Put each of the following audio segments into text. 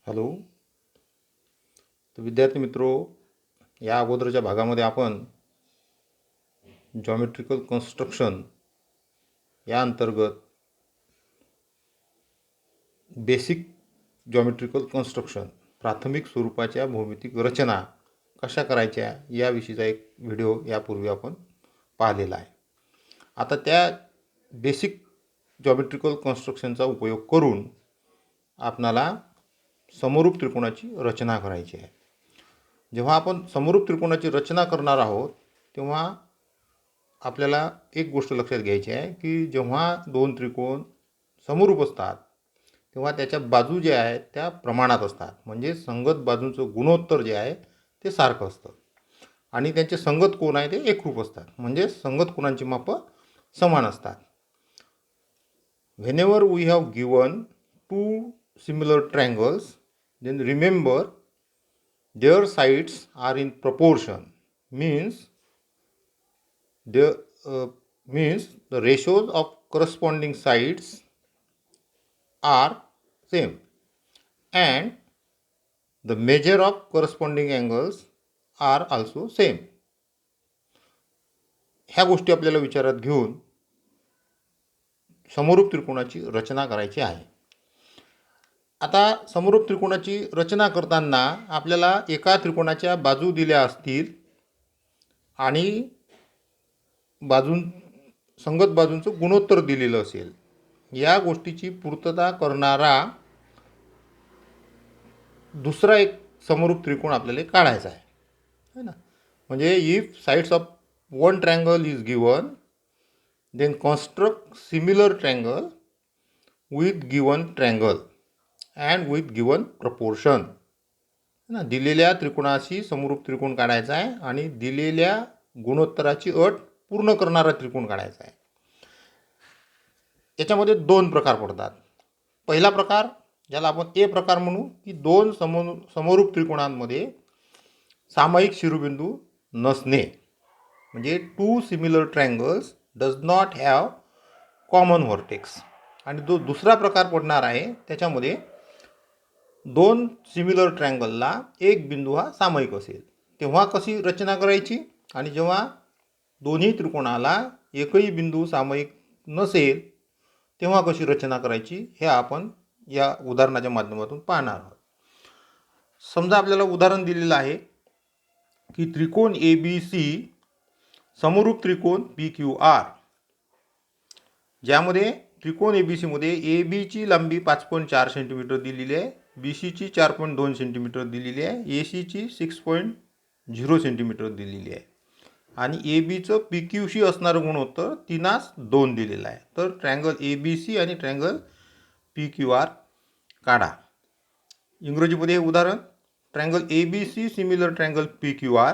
Hello. तर विद्यार्थी मित्रो, या अगोदरच्या भागामध्ये आपण जॉमेट्रिकल कन्स्ट्रक्शन या अंतर्गत बेसिक जॉमेट्रिकल कन्स्ट्रक्शन प्राथमिक स्वरूपाच्या भौमितिक रचना कशा करायच्या याविषयीचा एक व्हिडिओ यापूर्वी आपण पाहिलेला आहे. आता त्या बेसिक जॉमेट्रिकल कन्स्ट्रक्शनचा उपयोग करून आपणाला समरूप त्रिकोणाची रचना करायची आहे. जेव्हा आपण समरूप त्रिकोणाची रचना करणार आहोत तेव्हा आपल्याला एक गोष्ट लक्षात घ्यायची आहे की जेव्हा दोन त्रिकोण समरूप असतात तेव्हा त्याच्या बाजू ज्या आहेत त्या प्रमाणात असतात, म्हणजे संगत बाजूंचं गुणोत्तर जे आहे ते सारखं असतं आणि त्यांचे संगत कोन आहे ते एकरूप असतात, म्हणजे संगत कोनांची मापं समान असतात. whenever we have given two similar triangles, then remember their sides are in proportion, means the ratios of corresponding sides are same and the measure of corresponding angles are also same. ह्या गोष्टी आपल्याला विचारात घेऊन समरूप त्रिकोणाची रचना करायची आहे. आता समरूप त्रिकोणाची रचना करताना आपल्याला एका त्रिकोणाच्या बाजू दिल्या असतील आणि संगत बाजूंचं गुणोत्तर दिलेलं असेल. या गोष्टीची पूर्तता करणारा दुसरा एक समरूप त्रिकोण आपल्याला काढायचा आहे, है ना. म्हणजे if sides of one triangle is given, then construct similar triangle with given triangle and with given proportion. ना, दिलेल्या त्रिकोणाशी समरूप त्रिकोण काढायचा आहे आणि दिलेल्या गुणोत्तराची अट पूर्ण करणारा त्रिकोण काढायचा आहे. याच्यामध्ये दोन प्रकार पडतात. पहिला प्रकार ज्याला आपण ए प्रकार म्हणू, की दोन समरूप त्रिकोणांमध्ये सामायिक शिरोबिंदू नसणे, म्हणजे two similar triangles does not have common vertex. आणि दुसरा प्रकार पडणार आहे त्याच्यामध्ये दोन सिमिलर ट्रायंगलला एक बिंदू हा सामायिक असेल. तेव्हा कशी रचना करायची आणि जेव्हा दोन्ही त्रिकोणाला एकही बिंदू सामायिक नसेल तेव्हा कशी रचना करायची हे आपण या उदाहरणाच्या माध्यमातून पाहणार आहोत. समजा आपल्याला उदाहरण दिलेलं आहे की त्रिकोण ए बी सी समरूप त्रिकोण पी क्यू आर, ज्यामध्ये त्रिकोण ए बी सीमध्ये ए बीची लांबी 5.4 सेंटीमीटर दिलेली आहे, बी सीची 4.2 सेंटीमीटर दिलेली आहे, ए सीची 6.0 सेंटीमीटर दिलेली आहे आणि ए बीचं पी क्यूशी असणारं गुणोत्तर 3:2 दिलेलं आहे. तर ट्रायंगल ए बी सी आणि ट्रायंगल पी क्यू आर काढा. इंग्रजीमध्ये हे उदाहरण, triangle A B C similar triangle P Q R.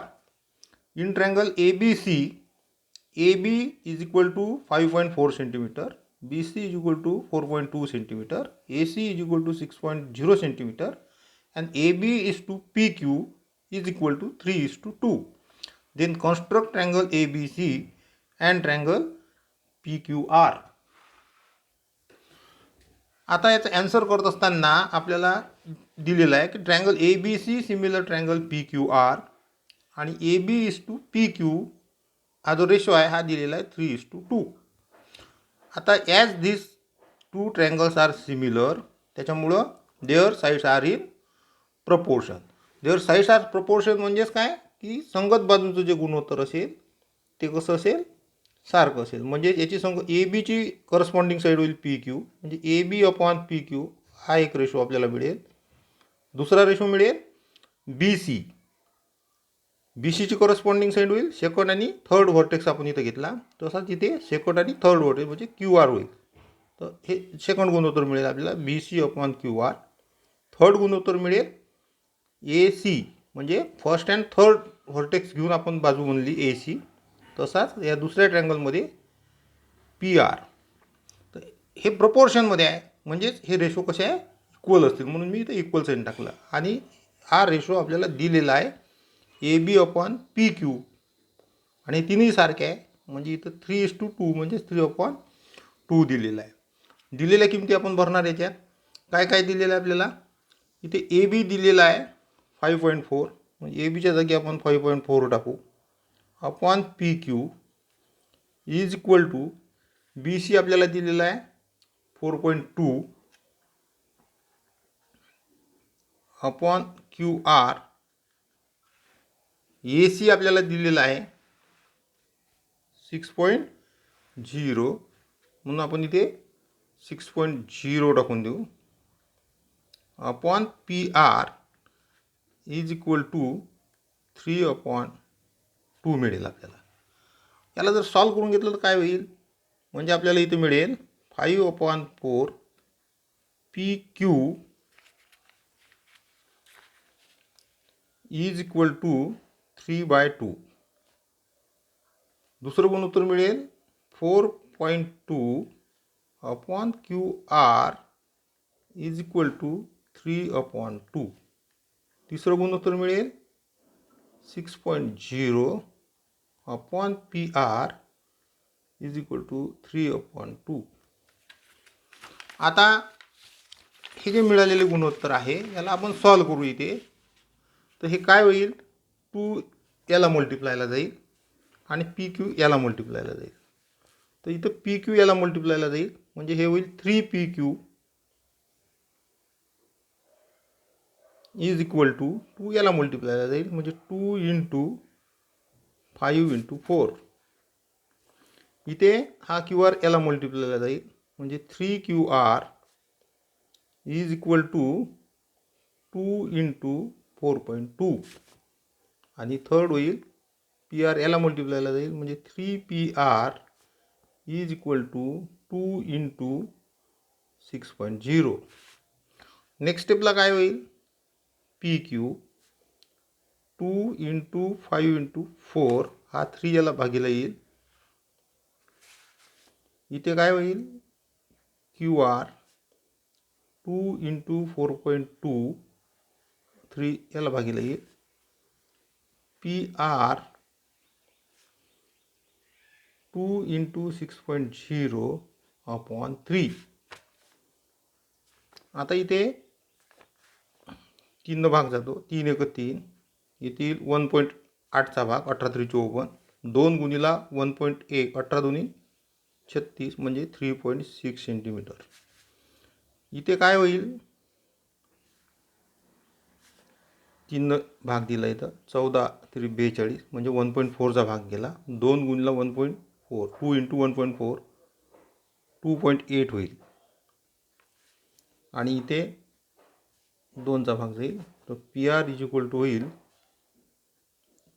In triangle A B C, A B is equal to 5.4 centimetre, B C is equal to 4.2 centimetre, A C is equal to 6.0 centimetre and AB is to PQ is equal to 3:2. Then construct triangle ABC and triangle PQR. आता याचा answer करत असताना आपल्याला दिलेला आहे की triangle A B C similar triangle P Q R आणि A B is to P Q हा जो रेशो आहे हा दिलेला आहे 3:2. आता as this two triangles are similar, त्याच्यामुळं their sides are in proportion. Their sides are proportion म्हणजेच काय की संगत बाजूंचं जे गुणोत्तर असेल ते कसं असेल, सारखं असेल. म्हणजे याची ए बीची करस्पॉन्डिंग साईड होईल पी क्यू, म्हणजे A B upon P Q हा एक रेशो आपल्याला मिळेल. दुसरा रेशो मिळेल बी सी, बी सीची करस्पॉन्डिंग साईड होईल सेकंड आणि थर्ड व्हर्टेक्स आपण इथं घेतला तसाच इथे सेकंड आणि थर्ड व्हर्टेक्स म्हणजे क्यू आर होईल. तर हे सेकंड गुणोत्तर मिळेल आपल्याला B C upon Q R. Third गुणोत्तर मिळेल ए सी, म्हणजे फर्स्ट अँड थर्ड व्हर्टेक्स घेऊन आपण बाजू बनली ए सी, तसाच या दुसऱ्या ट्रायंगलमध्ये पी आर. तर हे प्रपोर्शनमध्ये आहे, म्हणजेच हे रेशो कसे आहे इक्वल असतील, म्हणून मी इथं इक्वल साईन टाकलं. आणि हा रेशो आपल्याला दिलेला आहे A B upon P Q आणि तिन्ही सारखे आहे, म्हणजे इथं 3:2 म्हणजे 3/2 दिलेला आहे. दिलेल्या किमती आपण भरणार. याच्यात काय काय दिलेलं आहे आपल्याला, इथे ए बी दिलेला आहे 5.4, म्हणजे ए बीच्या जागी आपण 5.4 टाकू. Upon P Q is equal to B C आपल्याला दिलेला आहे 4.2 upon Q R. A C आपल्याला दिलेला आहे 6.0, म्हणून आपण इथे 6.0 टाकून देऊ. Upon P R is equal to 3/2 मिळेल आपल्याला. याला जर सॉल्व करून घेतलं तर काय होईल, म्हणजे आपल्याला इथे मिळेल 5/4 P Q is equal to 3/2. दुसरं गुणोत्तर मिळेल 4.2 upon Q R is equal to 3/2. तिसरं गुणोत्तर मिळेल 6.0 upon P R is equal to 3/2. आता हे जे मिळालेले गुणोत्तर आहे याला आपण सॉल्व करू इथे. तर हे काय होईल, 2 याला मल्टिप्लायला जाईल आणि पी क्यू याला मल्टिप्लायला जाईल. तर इथं पी क्यू याला मल्टिप्लायला जाईल, म्हणजे हे होईल 3 PQ इज इक्वल टू 2 याला मल्टिप्लायला जाईल, म्हणजे 2 × 5 × 4. इथे हा क्यू आर याला मल्टिप्लायला जाईल, म्हणजे 3QR इज इक्वल टू 2 × 4.2. आणि थर्ड होईल पी आर याला मल्टिप्लायला जाईल, म्हणजे 3PR is equal to 2 × 6.0. Next स्टेपला काय होईल, पी क्यू 2 × 5 × 4 हा 3 याला भागीला येईल. इथे काय होईल, क्यू आर 2 × 4.2 3 याला भागीला येईल. P R 2 × 6.0 upon 3. आता इथे 3 भाग जातो, 3 × 3 येथील 1.8चा भाग 18×3 = 2 × 1.1 18×2 = 36, म्हणजे 3.6 सेंटीमीटर. इथे काय होईल, 3 भाग दिला इथं 14×3 = 42, म्हणजे 1.4चा भाग गेला. 2 × 1.4 2 × 1.4 2.8 होईल. आणि इथे 2चा भाग जाईल, तर P R is equal to होईल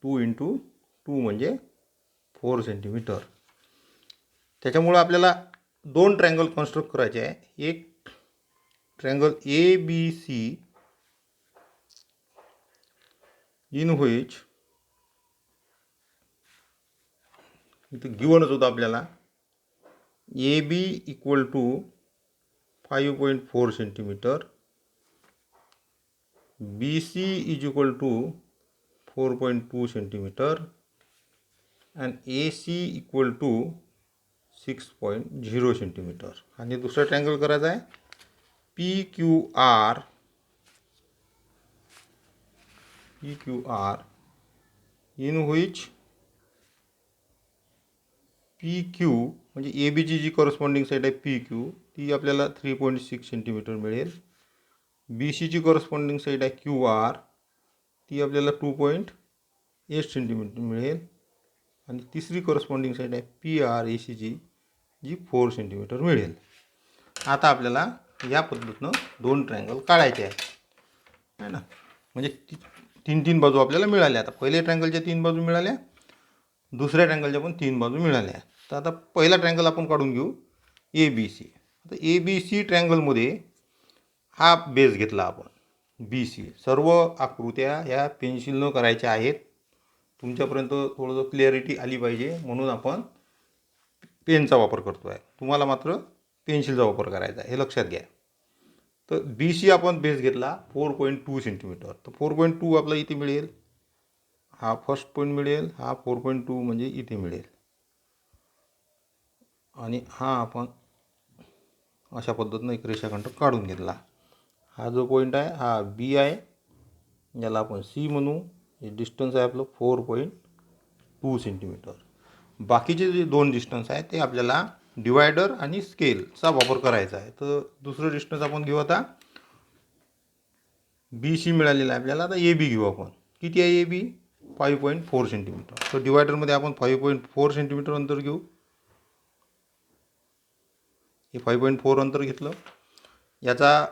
2 × 2 म्हणजे 4 सेंटीमीटर. त्याच्यामुळं आपल्याला 2 ट्रँगल कन्स्ट्रक्ट करायचे आहे. एक ट्रँगल ABC इन व्हिच इथे गिवनच होतं आपल्याला AB equal to 5.4 centimetre, BC is equal to 4.2 centimetre and AC equal to 6.0 centimetre. आणि दुसरा ट्रँगल करायचा आहे PQR इन व्हिच PQ म्हणजे ए बीची जी कॉरस्पॉन्डिंग साईड आहे PQ ती आपल्याला 3.6 सेंटीमीटर मिळेल. बी सीची कॉरस्पॉन्डिंग साईड आहे QR ती आपल्याला 2.8 सेंटीमीटर मिळेल. आणि तिसरी कॉरस्पॉन्डिंग साईड आहे PR ACची जी 4 सेंटीमीटर मिळेल. आता आपल्याला या पद्धतीनं 2 ट्रँगल काढायचे आहे ना, म्हणजे 3 बाजू आपल्याला मिळाल्या. आता पहिल्या ट्रँगलच्या 3 बाजू मिळाल्या, दुसऱ्या ट्रँगलच्या पण 3 बाजू मिळाल्या. तर आता पहिला ट्रँगल आपण काढून घेऊ ABC. आता ABC ट्रँगलमध्ये हा बेस घेतला आपण BC. सर्व आकृत्या ह्या पेन्सिलनं करायच्या आहेत. तुमच्यापर्यंत थोडंसं क्लिअरिटी आली पाहिजे म्हणून आपण पेनचा वापर करतो आहे. तुम्हाला मात्र पेन्सिलचा वापर करायचा आहे, हे लक्षात घ्या. तर BC आपण बेस घेतला 4.2 सेंटीमीटर. तर 4.2 आपला इथे मिळेल, हा फर्स्ट पॉईंट मिळेल, हा 4.2 म्हणजे इथे मिळेल. आणि हा आपण अशा पद्धतीनं एक रेषाखंड काढून घेतला. हा जो पॉईंट आहे हा बी आहे, याला आपण सी म्हणू. हे डिस्टन्स आहे आपलं 4.2 सेंटीमीटर. बाकीचे जे दोन डिस्टन्स आहेत ते आपल्याला डिवायडर आणि स्केलचा वापर करायचा आहे. तर दुसरं डिस्टन्स आपण घेऊ आता. बी सी मिळालेला आहे आपल्याला. आता ए बी घेऊ आपण. किती आहे ए बी? 5.4 सेंटीमीटर. तर डिवायडरमध्ये आपण 5.4 सेंटीमीटर अंतर घेऊ. हे 5.4 अंतर घेतलं. याचा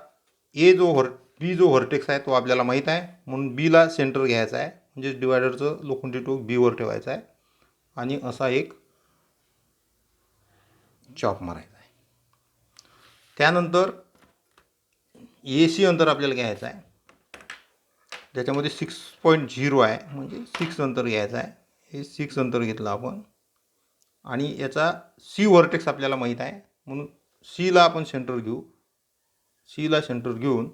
बी जो व्हर्टेक्स आहे तो आपल्याला माहीत आहे, म्हणून बीला सेंटर घ्यायचा आहे. म्हणजे डिवायडरचं लोखंडी टोक बीवर ठेवायचं आहे आणि असा एक चॉप मारायचा आहे. त्यानंतर ए सी अंतर आपल्याला घ्यायचं आहे. त्याच्यामध्ये 6.0 आहे, म्हणजे 6 अंतर घ्यायचं आहे. हे 6 अंतर घेतलं आपण. आणि याचा सी व्हर्टेक्स आपल्याला माहीत आहे, म्हणून सीला आपण सेंटर घेऊ. सीला सेंटर घेऊन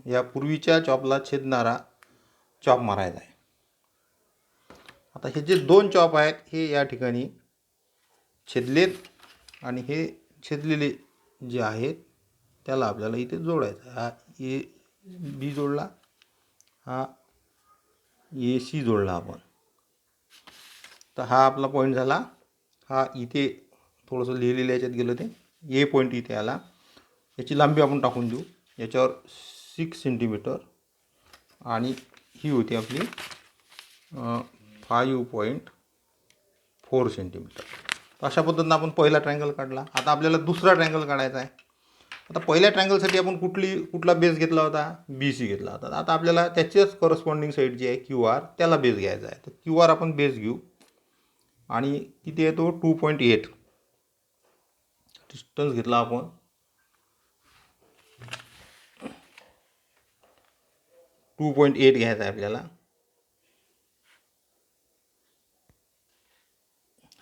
या पूर्वीच्या चॉपला छेदणारा चॉप मारायचा आहे. आता हे जे दोन चॉप आहेत हे या ठिकाणी छेदलेत आणि हे छेदलेले जे आहेत त्याला आपल्याला इथे जोडायचं आहे. हा ए बी जोडला, हा ए सी जोडला आपण. तर हा आपला पॉईंट झाला. हा इथे थोडंसं लिहिलेलं याच्यात गेलं ते ए पॉईंट इथे आला. याची लांबी आपण टाकून देऊ. याच्यावर 6 सेंटीमीटर आणि ही होती आपली 5.4 सेंटीमीटर. अशा पद्धतीनं आपण पहिला ट्रायंगल काढला. आता आपल्याला दुसरा ट्रायंगल काढायचा आहे. आता पहिल्या ट्रायंगलसाठी आपण कुठला बेस घेतला होता? बी सी घेतला होता. आता आपल्याला त्याच्याच करस्पॉन्डिंग साईड जी आहे क्यू आर त्याला बेस घ्यायचा आहे. तर क्यू आर आपण बेस घेऊ आणि किती आहे तो 2.8 डिस्टन्स घेतला आपण. 2.8 घ्यायचा आहे आपल्याला.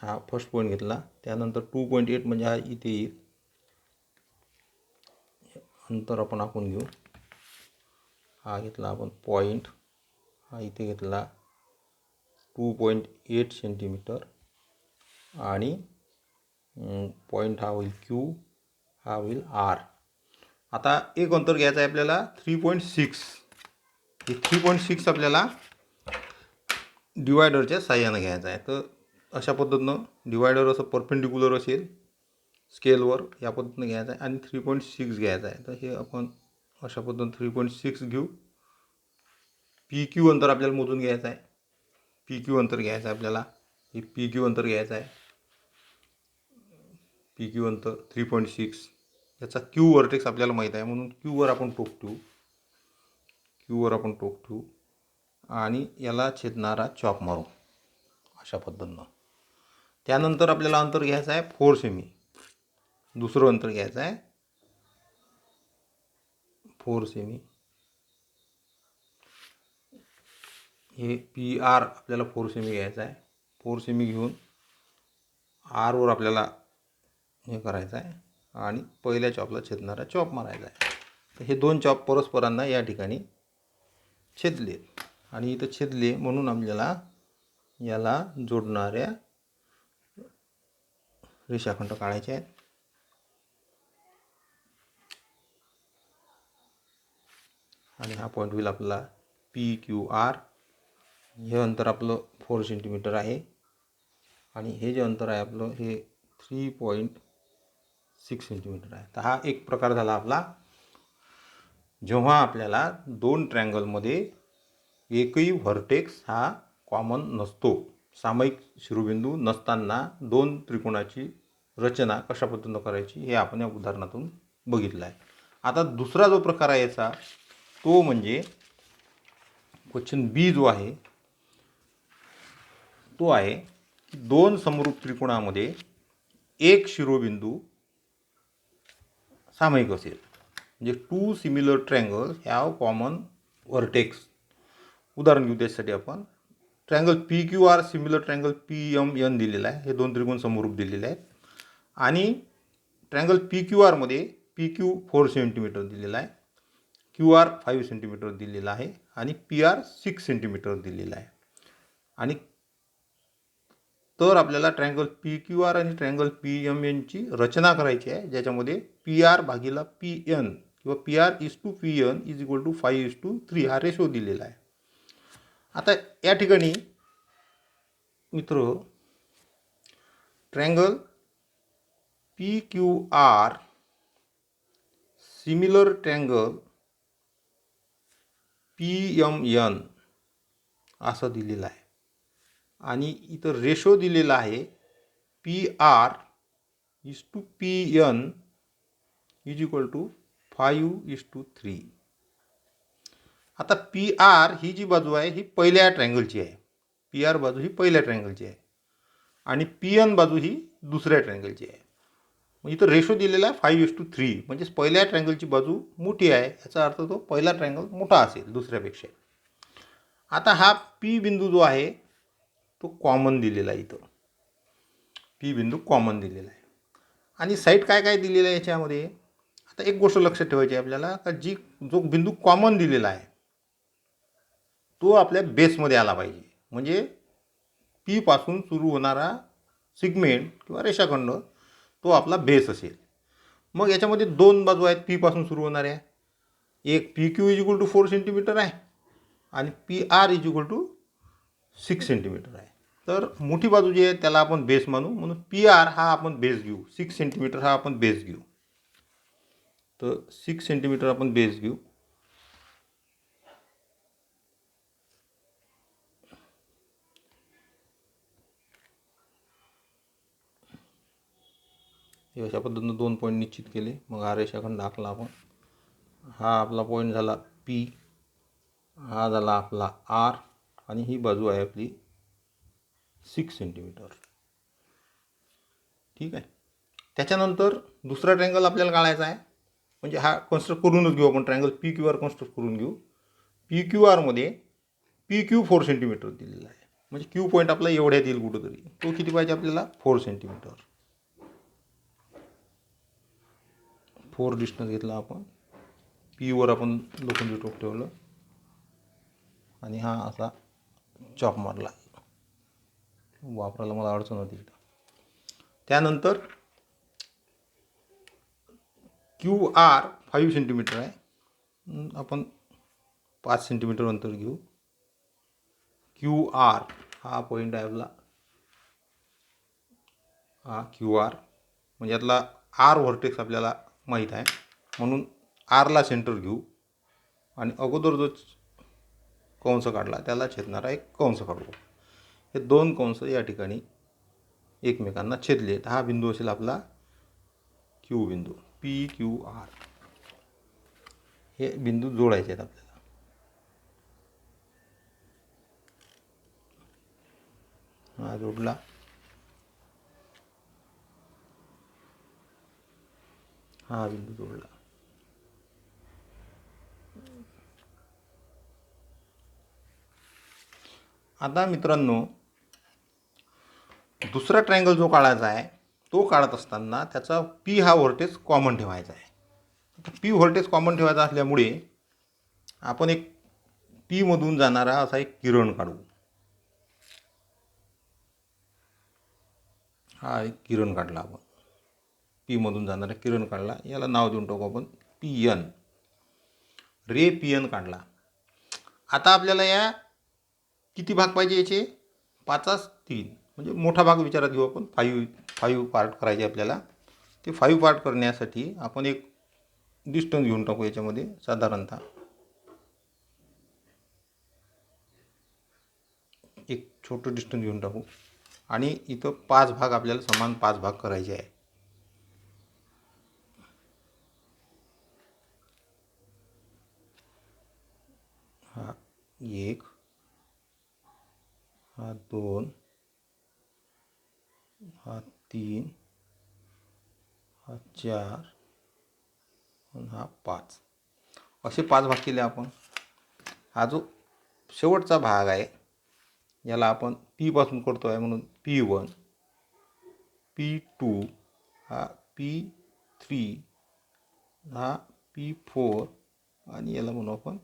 हा फर्स्ट पॉईंट घेतला. त्यानंतर 2.8 म्हणजे हा इथे येईल. अंतर आपण घेऊ. हा घेतला आपण पॉईंट, हा इथे घेतला 2.8 सेंटीमीटर आणि पॉईंट हा होईल क्यू, हा होईल आर. आता एक अंतर घ्यायचं आहे आपल्याला 3.6. हे 3.6 आपल्याला डिवायडरच्या साह्यानं घ्यायचं आहे. तर अशा पद्धतीनं डिवायडर असं परपेंडिक्युलर असेल स्केलवर, या पद्धतीनं घ्यायचं आहे आणि 3.6 घ्यायचं आहे. तर हे आपण अशा पद्धतीनं 3.6 घेऊ. पी क्यू अंतर आपल्याला मोजून घ्यायचं आहे. पी क्यू अंतर घ्यायचं आहे आपल्याला. हे पी क्यू अंतर घ्यायचं आहे. पी क्यू अंतर 3.6. याचा क्यू व्हर्टेक्स आपल्याला माहीत आहे, म्हणून क्यूवर आपण टोक ठेवू आणि याला छेदणारा चॉप मारू अशा पद्धतीनं. त्यानंतर आपल्याला अंतर घ्यायचं आहे 4 सेमी. दुसरं अंतर घ्यायचं आहे 4 सेमी. हे पी आर आपल्याला 4 सेमी घ्यायचं आहे. 4 सेमी घेऊन आरवर आपल्याला हे करायचं आहे आणि पहिल्या चॉपला छेदणारा चॉप मारायचा आहे. तर हे दोन चॉप परस्परांना या ठिकाणी छेदले आणि इथं छेदले म्हणून आपल्याला याला जोडणाऱ्या रेषाखंड काढायचे आहेत. आणि हा पॉईंट होईल आपला पी क्यू आर. हे अंतर आपलं 4 सेंटीमीटर आहे आणि हे जे अंतर आहे आपलं हे 3.6 सेंटीमीटर आहे. तर हा एक प्रकार झाला आपला, जेव्हा आपल्याला दोन ट्रायंगलमध्ये एकही व्हर्टेक्स हा कॉमन नसतो. सामायिक शिरोबिंदू नसताना दोन त्रिकोणाची रचना कशा पद्धतीनं करायची हे आपण या उदाहरणातून बघितलं आहे. आता दुसरा जो प्रकार आहे याचा तो म्हणजे क्वेश्चन बी जो आहे तो आहे दोन समरूप त्रिकोणामध्ये एक शिरोबिंदू सामायिक असेल. म्हणजे 2 similar triangle have common vertex. उदाहरण घेऊ त्यासाठी आपण triangle P Q R similar triangle P M N दिलेला आहे. हे दोन त्रिकोण समरूप दिलेले आहेत आणि ट्रायंगल पी क्यू आरमध्ये पी क्यू 4 सेंटीमीटर दिलेला आहे, क्यू आर 5 सेंटीमीटर दिलेला आहे आणि पी आर 6 सेंटीमीटर दिलेला आहे. आणि तर आपल्याला ट्रायंगल पी क्यू आर आणि ट्रायंगल पी एम एनची रचना करायची आहे, ज्याच्यामध्ये पी आर भागीला पी एन किंवा PR:PN इज इक्वल टू 5:3 हा रेशो दिलेला आहे. आता या ठिकाणी मित्र triangle PQR similar triangle PMN असं दिलेलं आहे आणि इथं रेशो दिलेला आहे PR:PN इज इक्वल टू 5:3. आता PR ही जी बाजू आहे ही पहिल्या ट्रँगलची आहे. PR बाजू ही पहिल्या ट्रँगलची आहे आणि PN बाजू ही दुसऱ्या ट्रँगलची आहे. मग इथं रेशो दिलेला आहे 5:3 म्हणजेच पहिल्या ट्रँगलची बाजू मोठी आहे, याचा अर्थ तो पहिला ट्रँगल मोठा असेल दुसऱ्यापेक्षा. आता हा P बिंदू जो आहे तो कॉमन दिलेला आहे. इथं P बिंदू कॉमन दिलेला आहे आणि साईड काय काय दिलेलं आहे याच्यामध्ये. आता एक गोष्ट लक्षात ठेवायची आहे आपल्याला का जो बिंदू कॉमन दिलेला आहे तो आपल्या बेसमध्ये आला पाहिजे. म्हणजे P पासून सुरू होणारा सिगमेंट किंवा रेषाखंड तो आपला बेस असेल. मग याच्यामध्ये दोन बाजू आहेत P पासून सुरू होणाऱ्या. एक PQ is equal to 4 centimetre आहे आणि PR is equal to 6 centimetre आहे. तर मोठी बाजू जी आहे त्याला आपण बेस मानू, म्हणून PR हा आपण बेस घेऊ, 6 सेंटीमीटर हा आपण बेस घेऊ. तर 6 सेंटीमीटर आपण बेस घेऊ. अशा पद्धतीनं 2 पॉईंट निश्चित केले. मग हा रेषाखंड आखला आपण. हा आपला पॉईंट झाला P, हा झाला आपला R आणि ही बाजू आहे आपली 6 सेंटीमीटर. ठीक आहे. त्याच्यानंतर दुसरा ट्रँगल आपल्याला काढायचा आहे. म्हणजे हा कन्स्ट्रक्ट करूनच घेऊ आपण, ट्रँगल PQR कन्स्ट्रक्ट करून घेऊ. PQR मध्ये PQ 4 सेंटीमीटर दिलेला आहे. म्हणजे Q पॉईंट आपला एवढ्यात येईल कुठंतरी. तो किती पाहिजे आपल्याला 4 सेंटीमीटर. 4 डिस्टन्स घेतला आपण. P वर आपण लोखंडी टोक ठेवलं आणि हा असा चॉप मारला. वापरायला मला अडचण होती. त्यानंतर QR 5 सेंटीमीटर आहे. आपण 5 सेंटीमीटर अंतर घेऊ. QR हा पॉईंट आहे आपला, हा QR. म्हणजे यातला R व्हर्टेक्स आपल्याला माहीत आहे, म्हणून Rला सेंटर घेऊ आणि अगोदर जो कंस काढला त्याला छेदणारा एक कंस काढू. हे दोन कंस या ठिकाणी एकमेकांना छेदले तर हा बिंदू असेल आपला Q बिंदू, PQR. हे बिंदू जोडायचे आहेत आपल्याला. हा जोडला. हा बिंदू जोडला. आता मित्रांनो दुसरा ट्रँगल जो काढायचा आहे तो काढत असताना त्याचा P हा व्हर्टेक्स कॉमन ठेवायचा आहे. P व्हर्टेक्स कॉमन ठेवायचा असल्यामुळे आपण एक P मधून जाणारा असा एक किरण काढू. हा एक किरण काढला आपण, P मधून जाणारा किरण काढला. याला नाव देऊन टाकू आपण PN. रे PN काढला. आता आपल्याला या किती भाग पाहिजे याचे 5/3 म्हणजे मोठा भाग विचारात घेऊ आपण. 5 पार्ट करायचे आपल्याला. ते 5 पार्ट करण्यासाठी आपण एक डिस्टन्स घेऊन टाकू. याच्यामध्ये साधारणतः एक छोटं डिस्टन्स घेऊन टाकू आणि इथं 5 भाग आपल्याला समान 5 भाग करायचे आहे. हा 1, हा 2, हा 3, हा 4 आणि हा 5 असे 5 भाग केले आपण. हा जो शेवटचा भाग आहे याला आपण P पासून करतो आहे म्हणून P1, P2, हा P3, हा P4 आणि याला म्हणू आपण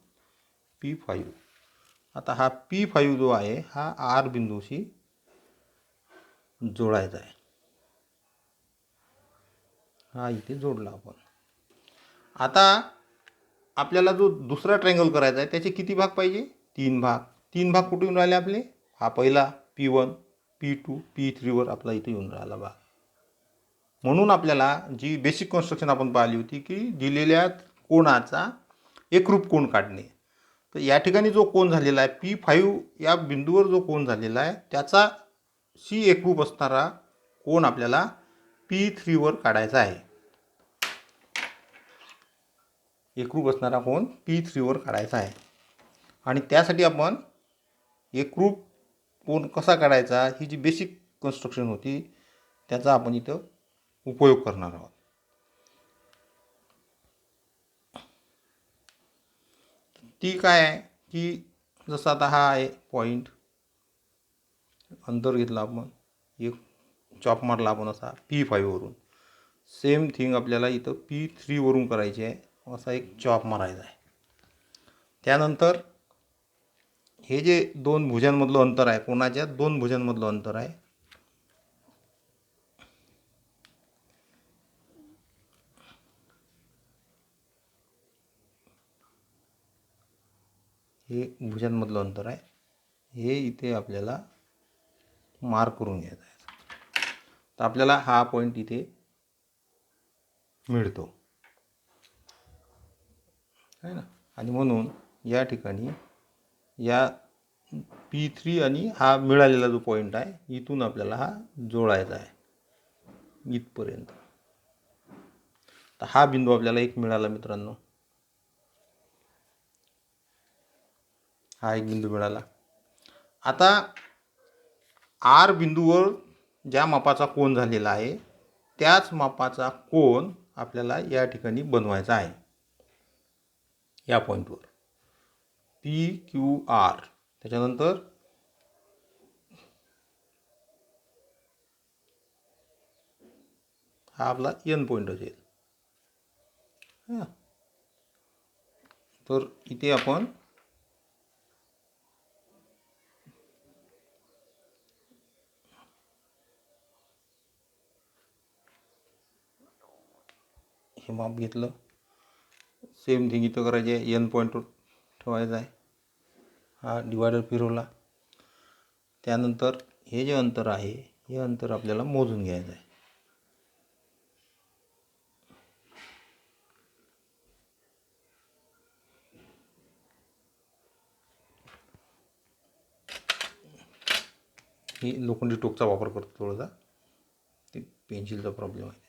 P5. आता हा P5 जो आहे हा R बिंदूशी जोडायचा आहे. हा इथे जोडला आपण. आता आपल्याला जो दुसरा ट्रायंगल करायचा आहे त्याचे किती भाग पाहिजे? 3 भाग. 3 भाग कुठे येऊन राहिले आपले? हा पहिला P1, P2, P3 वर आपला इथे येऊन राहिला भाग. म्हणून आपल्याला जी बेसिक कन्स्ट्रक्शन आपण पाहिली होती की दिलेल्या कोणाचा एकरूप कोन काढणे. तर या ठिकाणी जो कोन झालेला आहे P5 या बिंदूवर जो कोन झालेला आहे त्याचा शी एकरूप असणारा कोन आपल्याला P3 वर काढायचा आहे. एकरूप असणारा कोन P3 वर काढायचा आहे. आणि त्यासाठी आपण एकरूप कोन कसा काढायचा ही जी बेसिक कन्स्ट्रक्शन होती त्याचा आपण इथं उपयोग करणार आहोत. ती काय आहे की जसं आता हा आहे पॉईंट, अंतर घेतलं आपण, एक चॉप मारला आपण असा P5 वरून. सेम थिंग आपल्याला इथं P3 वरून करायची आहे. असा एक चॉप मारायचा आहे. त्यानंतर हे जे दोन भुजांमधलं अंतर आहे, कोणाच्या दोन भुजांमधलं अंतर आहे, हे भुजांमधलं अंतर आहे, हे इथे आपल्याला मार्क करून घ्यायचं आहे. तर आपल्याला हा पॉईंट इथे मिळतो आहे ना. आणि म्हणून या ठिकाणी या P3 आणि हा मिळालेला जो पॉईंट आहे इथून आपल्याला हा जोडायचा आहे इथपर्यंत. तर हा बिंदू आपल्याला एक मिळाला मित्रांनो, हा एक बिंदू मिळाला. आता R बिंदूवर ज्या मापाचा कोन झालेला आहे त्याच मापाचा कोन आपल्याला या ठिकाणी बनवायचा आहे. या पॉईंटवर PQR. त्याच्यानंतर हा आपला N पॉईंट असेल. तर इथे आपण हे माप घेतलं. सेम थिंग इथं करायचे आहे. N पॉईंट ठेवायचा आहे. हा डिवायडर फिरवला. त्यानंतर हे जे अंतर आहे हे अंतर आपल्याला मोजून घ्यायचं आहे. ही लोखंडी टोकचा वापर करतो थोडासा, ते पेन्सिलचा प्रॉब्लेम आहे.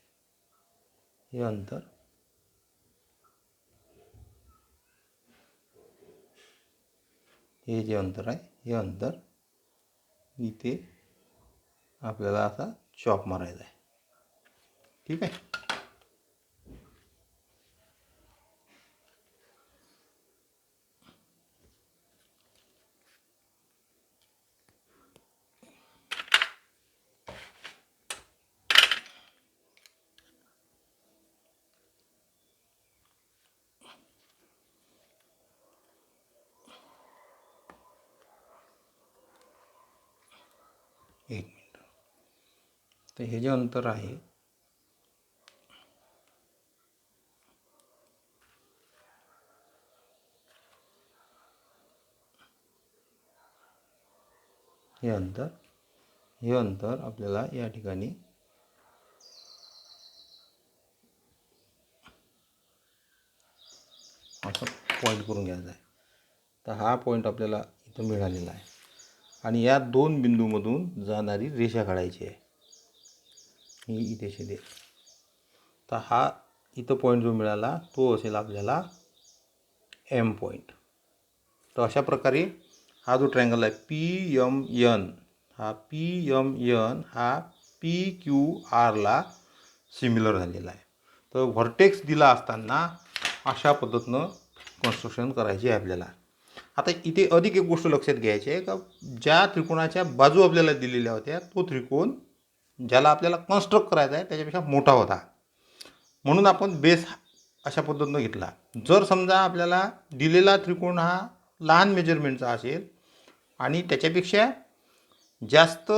हे अंतर हे जे अंतर आहे हे अंतर इथे आपल्याला असा चॉप मारायचा आहे. ठीक आहे. एक मिनिट. तर हे जे अंतर आहे हे अंतर आपल्याला या ठिकाणी असं पॉईंट करून घ्यायचा आहे. तर हा पॉईंट आपल्याला इथं मिळालेला आहे. आणि या दोन बिंदूमधून जाणारी रेषा काढायची आहे. ही इथे छेदेल. तर हा इथं पॉईंट जो मिळाला तो असेल आपल्याला M पॉईंट. तर अशा प्रकारे हा जो ट्रायंगल आहे PMN, हा PMN हा PQRला सिमिलर झालेला आहे. तर व्हर्टेक्स दिला असताना अशा पद्धतीनं कन्स्ट्रक्शन करायची आहे आपल्याला. आता इथे अधिक एक गोष्ट लक्षात घ्यायची आहे का ज्या त्रिकोणाच्या बाजू आपल्याला दिलेल्या होत्या तो त्रिकोण ज्याला आपल्याला कन्स्ट्रक्ट करायचा आहे त्याच्यापेक्षा मोठा होता. म्हणून आपण बेस अशा पद्धतीनं घेतला. जर समजा आपल्याला दिलेला त्रिकोण हा लहान मेजरमेंटचा असेल आणि त्याच्यापेक्षा जास्त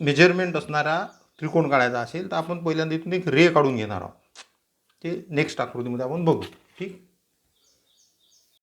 मेजरमेंट असणारा त्रिकोण काढायचा असेल तर आपण पहिल्यांदा इथून एक रे काढून घेणार आहोत. ते नेक्स्ट आकृतीमध्ये आपण बघू. ठीक.